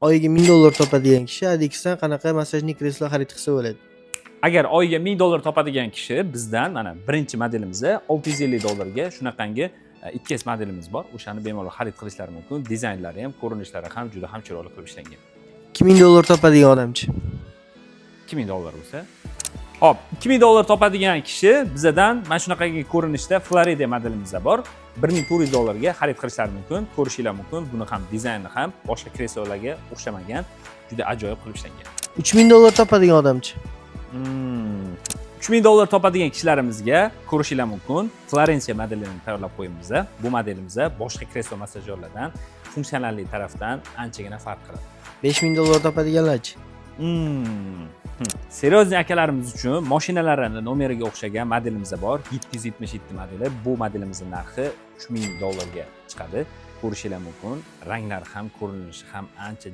Oyiga $1000 topadigan kishi AliEx'dan qanaqa massajli kreslo xarid qilsa bo'ladi? Agar oyiga $1000 topadigan kishi bizdan mana birinchi modelimizni $650 ga shunaqangi 2S modelimiz bor. O'shani bemalol xarid qilishlari mumkin. Dizaynlari ham, ko'rinishlari ham juda ham chiroyli qilib ishlangan. $2000 topadigan odamchi? $2000 bo'lsa. Hop, $2000 topadigan kishi bizdan mana shunaqangi ko'rinishda Florida modelimiz bor. $1400 ga xarid qilishlari mumkin, ko'rishingiz mumkin. Buni ham dizayni ham boshqa kreslolarga o'xshamagan, juda ajoyib qilib ishlangan. $3000 topadigan odamchi? $3000 topadigan kishilarimizga ko'rishingiz mumkin. Florensiya modelini tayyorlab qo'yamiz. Bu modelimiz boshqa kreslo massajyorlardan funksionallik tarafdan anchagina farq qiladi. $5000 topadiganlarchi? Seriozli akalarimiz uchun mashinalarini nomeriga o'xshagan modelimiz bor. 777 modeli. Bu modelimizning narxi $3000 ga chiqadi. Ko'rishingiz mumkin. Ranglari ham, ko'rinishi ham ancha